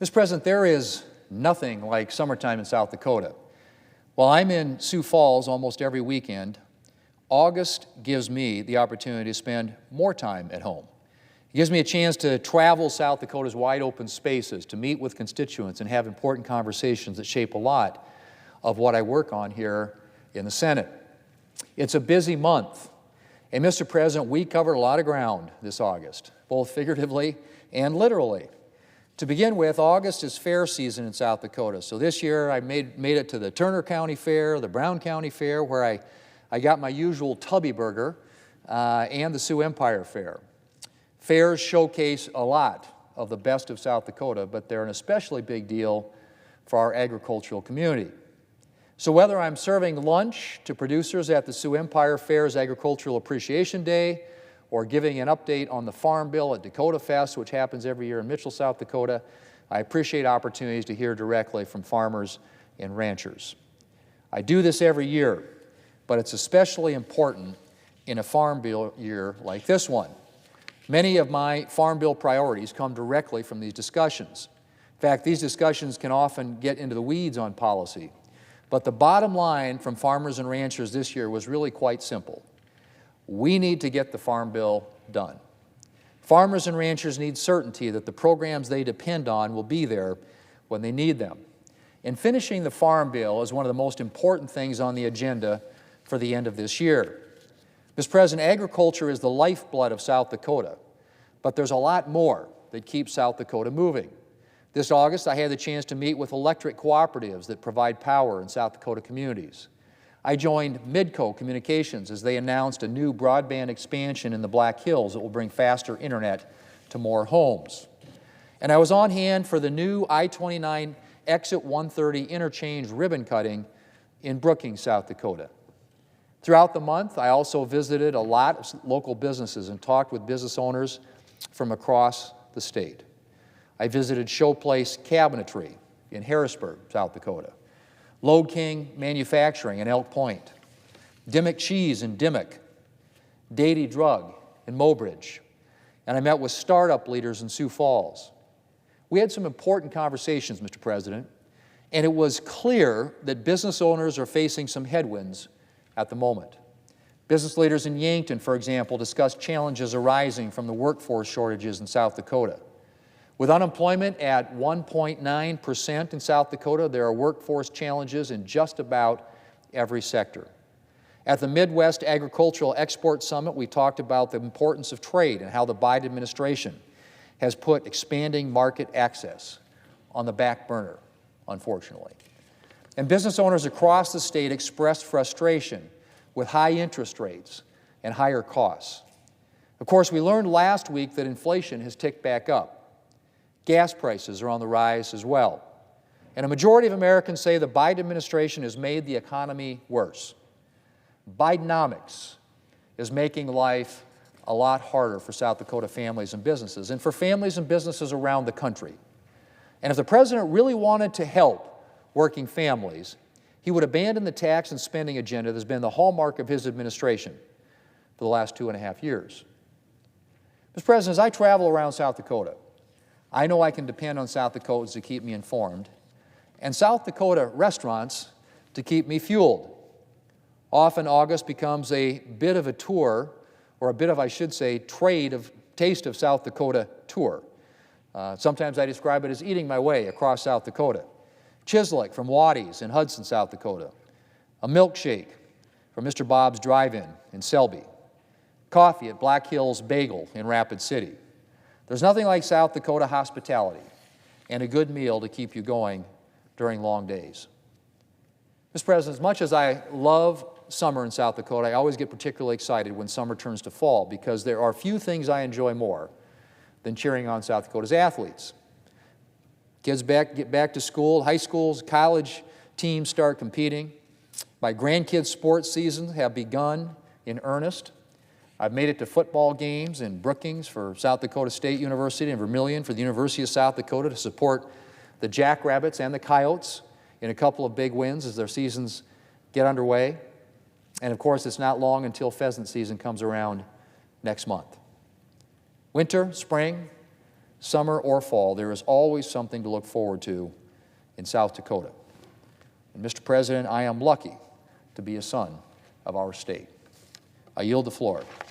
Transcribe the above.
Mr. President, there is nothing like summertime in South Dakota. While I'm in Sioux Falls almost every weekend, August gives me the opportunity to spend more time at home. It gives me a chance to travel South Dakota's wide open spaces, to meet with constituents and have important conversations that shape a lot of what I work on here in the Senate. It's a busy month, and Mr. President, we covered a lot of ground this August, both figuratively and literally. To begin with, August is fair season in South Dakota. So this year I made it to the Turner County Fair, the Brown County Fair, where I got my usual Tubby Burger, and the Sioux Empire Fair. Fairs showcase a lot of the best of South Dakota, but they're an especially big deal for our agricultural community. So whether I'm serving lunch to producers at the Sioux Empire Fair's Agricultural Appreciation Day, or giving an update on the Farm Bill at Dakota Fest, which happens every year in Mitchell, South Dakota, I appreciate opportunities to hear directly from farmers and ranchers. I do this every year, but it's especially important in a Farm Bill year like this one. Many of my Farm Bill priorities come directly from these discussions. In fact, these discussions can often get into the weeds on policy. But the bottom line from farmers and ranchers this year was really quite simple. We need to get the Farm Bill done. Farmers and ranchers need certainty that the programs they depend on will be there when they need them. And finishing the Farm Bill is one of the most important things on the agenda for the end of this year. Mr. President, agriculture is the lifeblood of South Dakota, but there's a lot more that keeps South Dakota moving. This August, I had the chance to meet with electric cooperatives that provide power in South Dakota communities. I joined Midco Communications as they announced a new broadband expansion in the Black Hills that will bring faster internet to more homes. And I was on hand for the new I-29 Exit 130 interchange ribbon cutting in Brookings, South Dakota. Throughout the month, I also visited a lot of local businesses and talked with business owners from across the state. I visited Showplace Cabinetry in Harrisburg, South Dakota, Lode King Manufacturing in Elk Point, Dimmick Cheese in Dimmick, Dady Drug in Mobridge, and I met with startup leaders in Sioux Falls. We had some important conversations, Mr. President, and it was clear that business owners are facing some headwinds at the moment. Business leaders in Yankton, for example, discussed challenges arising from the workforce shortages in South Dakota. With unemployment at 1.9% in South Dakota, there are workforce challenges in just about every sector. At the Midwest Agricultural Export Summit, we talked about the importance of trade and how the Biden administration has put expanding market access on the back burner, unfortunately. And business owners across the state expressed frustration with high interest rates and higher costs. Of course, we learned last week that inflation has ticked back up. Gas prices are on the rise as well. And a majority of Americans say the Biden administration has made the economy worse. Bidenomics is making life a lot harder for South Dakota families and businesses, and for families and businesses around the country. And if the President really wanted to help working families, he would abandon the tax and spending agenda that's been the hallmark of his administration for the last 2.5 years. Mr. President, as I travel around South Dakota, I know I can depend on South Dakotans to keep me informed, and South Dakota restaurants to keep me fueled. Often August becomes a bit of a tour, or a bit of, I should say, taste of South Dakota tour. Sometimes I describe it as eating my way across South Dakota. Chislick from Waddy's in Hudson, South Dakota. A milkshake from Mr. Bob's Drive-In in Selby. Coffee at Black Hills Bagel in Rapid City. There's nothing like South Dakota hospitality and a good meal to keep you going during long days. Mr. President, as much as I love summer in South Dakota, I always get particularly excited when summer turns to fall, because there are few things I enjoy more than cheering on South Dakota's athletes. Kids get back to school, high schools, college teams start competing. My grandkids' sports seasons have begun in earnest. I've made it to football games in Brookings for South Dakota State University and Vermilion for the University of South Dakota to support the Jackrabbits and the Coyotes in a couple of big wins as their seasons get underway. And of course, it's not long until pheasant season comes around next month. Winter, spring, summer or fall, there is always something to look forward to in South Dakota. And Mr. President, I am lucky to be a son of our state. I yield the floor